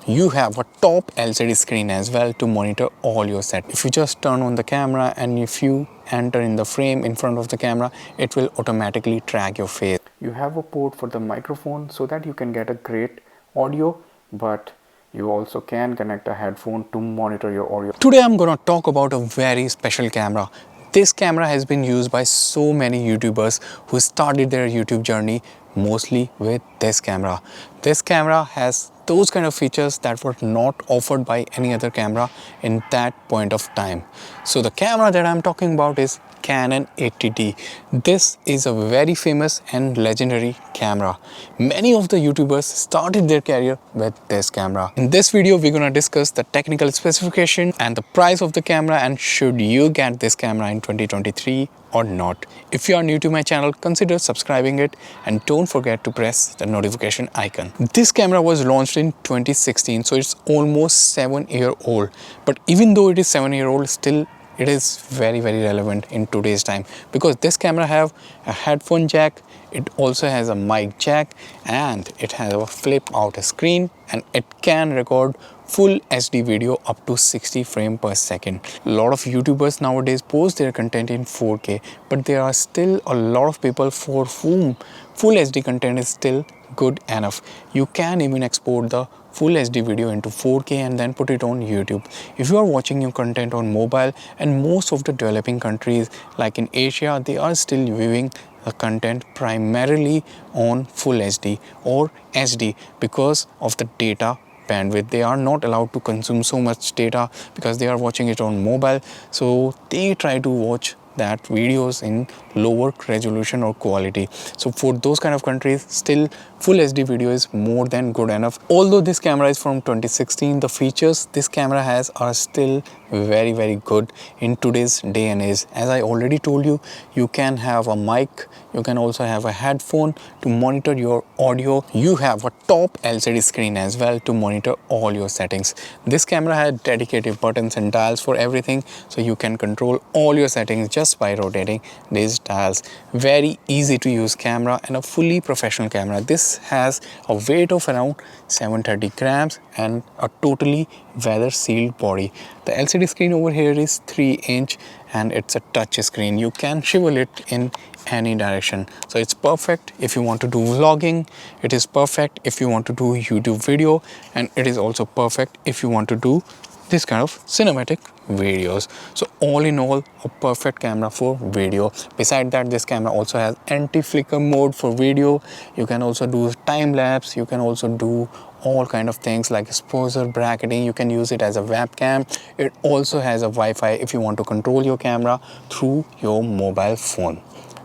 you have a top LCD screen as well to monitor all your set. If you just turn on the camera and if you enter in the frame in front of the camera, it will automatically track your face. You have a port for the microphone so that you can get a great audio, but you also can connect a headphone to monitor your audio. Today I'm gonna talk about a very special camera. This camera has been used by so many YouTubers who started their YouTube journey mostly with this camera. This camera has those kind of features that were not offered by any other camera in that point of time. So the camera that I'm talking about is Canon 80D. This is a very famous and legendary camera. Many of the YouTubers started their career with this camera. In this video, we're gonna discuss the technical specification and the price of the camera and should you get this camera in 2023 or not. If you are new to my channel, consider subscribing it and don't forget to press the notification icon. This camera was launched in 2016, so it's almost 7-year old. But even though it is 7-year old, still it is very relevant in today's time because this camera have a headphone jack, it also has a mic jack, and it has a flip out screen, and it can record full HD video up to 60 frames per second. A lot of YouTubers nowadays post their content in 4K, but there are still a lot of people for whom full HD content is still good enough. You can even export the full HD video into 4K and then put it on YouTube. If you are watching your content on mobile, and most of the developing countries like in Asia, they are still viewing the content primarily on full HD or HD because of the data bandwidth. They are not allowed to consume so much data because they are watching it on mobile, so they try to watch that videos in lower resolution or quality. So for those kind of countries, still full HD video is more than good enough. Although this camera is from 2016, the features this camera has are still very good in today's day and age. As I already told you, you can have a mic, you can also have a headphone to monitor your audio. You have a top LCD screen as well to monitor all your settings. This camera had dedicated buttons and dials for everything, so you can control all your settings just by rotating these dials. Very easy to use camera and a fully professional camera. This has a weight of around 730 grams and a totally weather sealed body. The LCD screen over here is 3-inch and it's a touch screen. You can swivel it in any direction, so it's perfect if you want to do vlogging, it is perfect if you want to do YouTube video, and it is also perfect if you want to do this kind of cinematic videos. So all in all, a perfect camera for video. Beside that, this camera also has anti-flicker mode for video. You can also do time lapse, you can also do all kind of things like exposure bracketing. You can use it as a webcam. It also has a Wi-Fi if you want to control your camera through your mobile phone.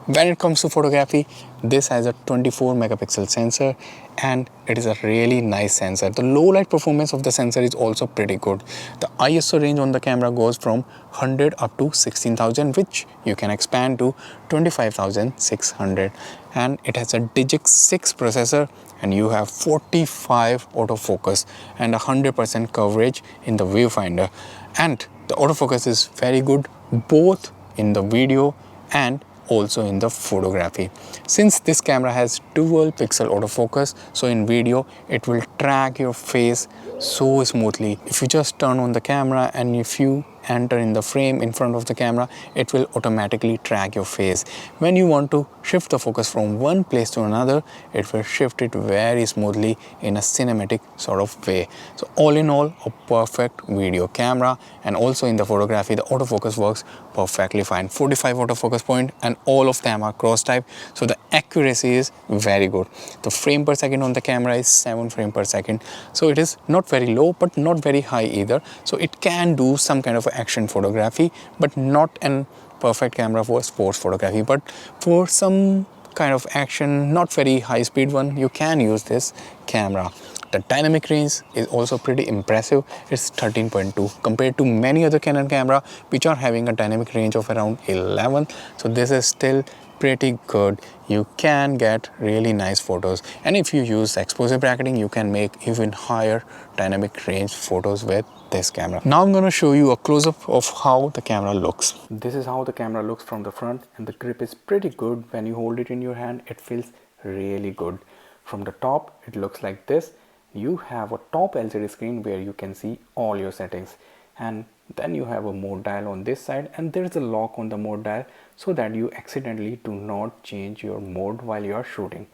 When it comes to photography, this has a 24 megapixel sensor and it is a really nice sensor. The low light performance of the sensor is also pretty good. The ISO range on the camera goes from 100 up to 16,000, which you can expand to 25,600, and it has a Digix 6 processor, and you have 45 autofocus and 100% coverage in the viewfinder, and the autofocus is very good both in the video and also in the photography. Since this camera has dual pixel autofocus, so in video it will track your face so smoothly. If you just turn on the camera and if you enter in the frame in front of the camera, it will automatically track your face. When you want to shift the focus from one place to another, it will shift it very smoothly in a cinematic sort of way. So all in all, a perfect video camera, and also in the photography the autofocus works perfectly fine. 45 autofocus point and all of them are cross type, so the accuracy is very good. The frame per second on the camera is 7 frames per second, so it is not very low but not very high either, so it can do some kind of action photography, but not an perfect camera for sports photography. But for some kind of action, not very high speed one, you can use this camera. The dynamic range is also pretty impressive. It's 13.2 compared to many other Canon camera which are having a dynamic range of around 11. So this is still pretty good. You can get really nice photos, and if you use exposure bracketing, you can make even higher dynamic range photos with this camera. Now I'm going to show you a close-up of how the camera looks. This is how the camera looks from the front, and the grip is pretty good. When you hold it in your hand, it feels really good. From the top, it looks like this, you have a top LCD screen where you can see all your settings, and then you have a mode dial on this side, and there is a lock on the mode dial so that you accidentally do not change your mode while you are shooting.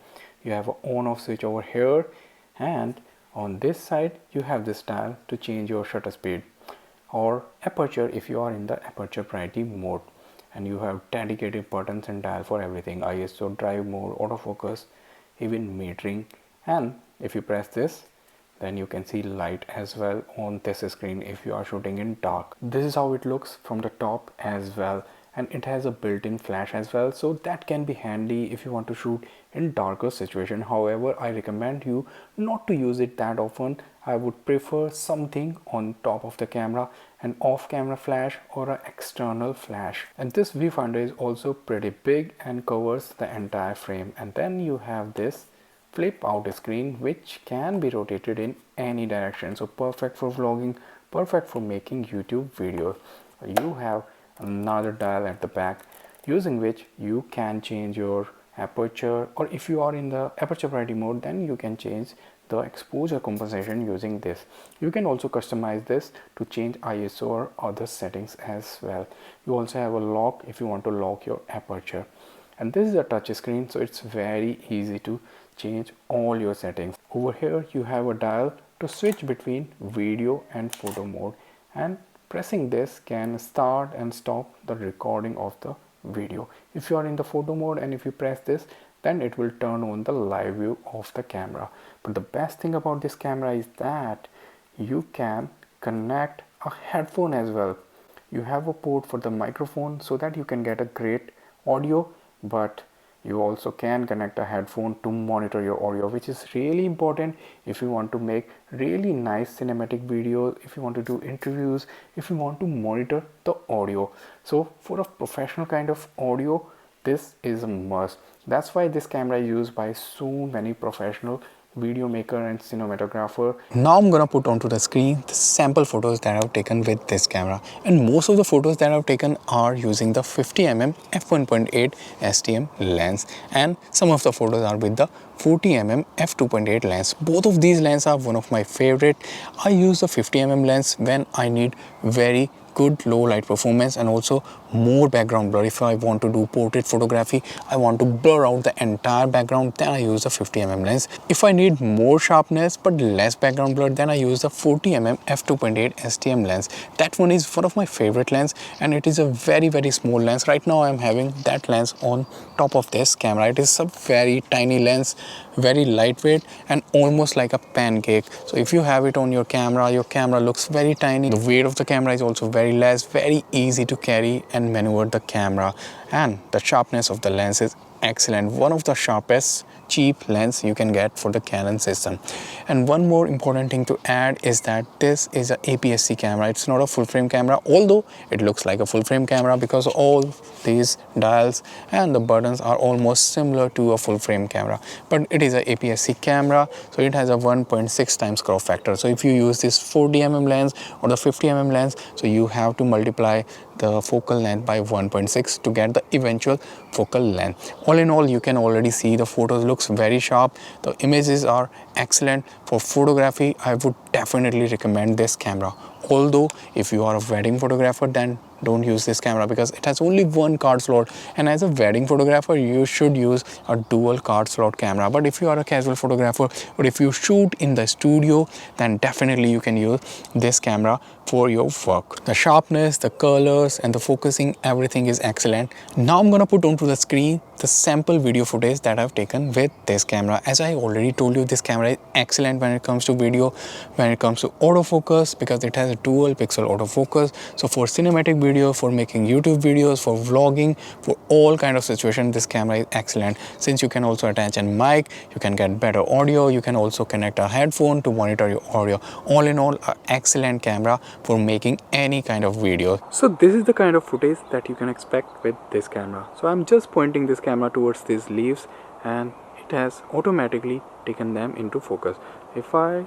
You have an on off switch over here, and on this side you have this dial to change your shutter speed or aperture if you are in the aperture priority mode, and you have dedicated buttons and dial for everything: ISO, drive mode, autofocus, even metering. And if you press this, then you can see light as well on this screen if you are shooting in dark. This is how it looks from the top as well, and it has a built-in flash as well, so that can be handy if you want to shoot in darker situation. However, I recommend you not to use it that often. I would prefer something on top of the camera, an off-camera flash or an external flash. And this viewfinder is also pretty big and covers the entire frame. And then you have this flip out screen which can be rotated in any direction, so perfect for vlogging, perfect for making YouTube videos. You have another dial at the back using which you can change your aperture, or if you are in the aperture priority mode, then you can change the exposure compensation using this. You can also customize this to change ISO or other settings as well. You also have a lock if you want to lock your aperture, and this is a touch screen, so it's very easy to change all your settings. Over here you have a dial to switch between video and photo mode, and pressing this can start and stop the recording of the video. If you are in the photo mode and if you press this, then it will turn on the live view of the camera. But the best thing about this camera is that you can connect a headphone as well. You have a port for the microphone so that you can get a great audio, but you also can connect a headphone to monitor your audio, which is really important if you want to make really nice cinematic videos, if you want to do interviews, if you want to monitor the audio. So for a professional kind of audio, this is a must. That's why this camera is used by so many professional video maker and cinematographer. Now I'm gonna put onto the screen the sample photos that I've taken with this camera, and most of the photos that I've taken are using the 50mm f1.8 STM lens, and some of the photos are with the 40mm f2.8 lens. Both of these lenses are one of my favorite. I use the 50mm lens when I need very good low light performance and also more background blur. If I want to do portrait photography, I want to blur out the entire background, then I use the 50mm lens. If I need more sharpness but less background blur, then I use the 40mm f2.8 STM lens. That one is one of my favorite lens, and it is a very small lens. Right now I am having that lens on top of this camera. It is a very tiny lens, very lightweight and almost like a pancake. So if you have it on your camera looks very tiny. The weight of the camera is also very less, very easy to carry and maneuver the camera, and the sharpness of the lens is excellent. One of the sharpest cheap lens you can get for the Canon system. And one more important thing to add is that this is a APS-C camera. It's not a full frame camera, although it looks like a full frame camera because all these dials and the buttons are almost similar to a full frame camera. But it is a APS-C camera, so it has a 1.6 times crop factor. So if you use this 40mm lens or the 50mm lens, so you have to multiply the focal length by 1.6 to get the eventual focal length. All in all, you can already see the photos looks very sharp. The images are excellent. For photography, I would definitely recommend this camera. Although if you are a wedding photographer, then don't use this camera because it has only one card slot, and as a wedding photographer you should use a dual card slot camera. But if you are a casual photographer or if you shoot in the studio, then definitely you can use this camera for your work. The sharpness, the colors and the focusing, everything is excellent. Now I'm gonna put onto the screen the sample video footage that I've taken with this camera. As I already told you, this camera is excellent when it comes to video, when it comes to autofocus, because it has a dual pixel autofocus. So for cinematic video, for making YouTube videos, for vlogging, for all kind of situations, this camera is excellent. Since you can also attach a mic, you can get better audio, you can also connect a headphone to monitor your audio. All in all, an excellent camera for making any kind of video. So this is the kind of footage that you can expect with this camera. So I'm just pointing this camera towards these leaves and it has automatically taken them into focus. If I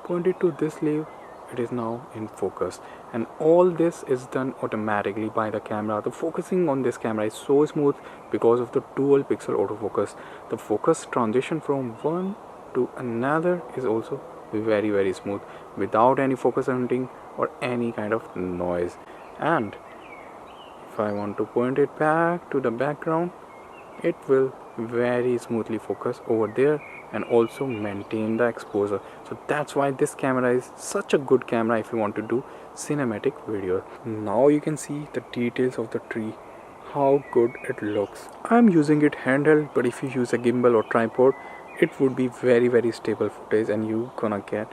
point it to this leaf, it is now in focus, and all this is done automatically by the camera. The focusing on this camera is so smooth because of the dual pixel autofocus. The focus transition from one to another is also very smooth without any focus hunting or any kind of noise. And if I want to point it back to the background, it will very smoothly focus over there and also maintain the exposure. So that's why this camera is such a good camera if you want to do cinematic videos. Now you can see the details of the tree, how good it looks. I'm using it handheld, but if you use a gimbal or tripod, it would be very stable footage and you gonna get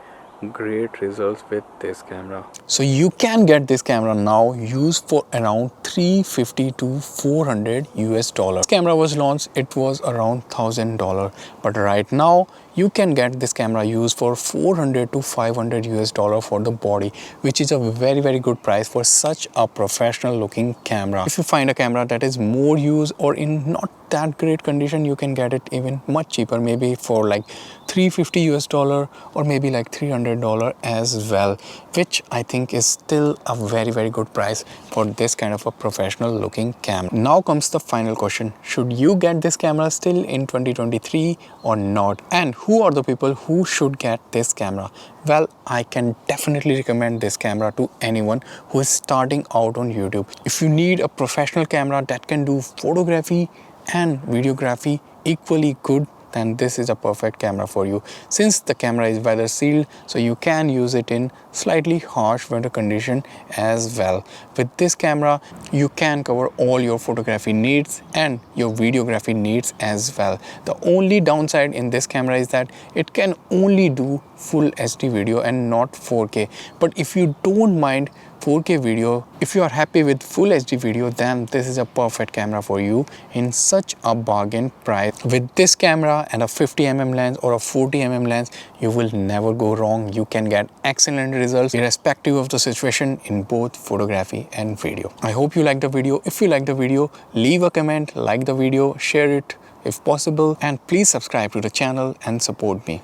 great results with this camera. So you can get this camera now used for around 350 to 400 US dollars. This camera was launched, it was around $1,000, but right now you can get this camera used for 400 to 500 US dollar for the body, which is a very good price for such a professional looking camera. If you find a camera that is more used or in not that great condition, you can get it even much cheaper, maybe for like 350 US dollar or maybe like $300 as well, which I think is still a very good price for this kind of a professional looking camera. Now comes the final question: should you get this camera still in 2023 or not? And who are the people who should get this camera? Well, I can definitely recommend this camera to anyone who is starting out on YouTube. If you need a professional camera that can do photography and videography equally good, then this is a perfect camera for you. Since the camera is weather sealed, so you can use it in slightly harsh weather condition as well. With this camera, you can cover all your photography needs and your videography needs as well. The only downside in this camera is that it can only do full HD video and not 4K. But if you don't mind 4K video, if you are happy with full HD video, then this is a perfect camera for you in such a bargain price. With this camera and a 50mm lens or a 40mm lens, you will never go wrong. You can get excellent results irrespective of the situation in both photography and video. I hope you liked the video. If you liked the video, leave a comment, like the video, share it if possible, and please subscribe to the channel and support me.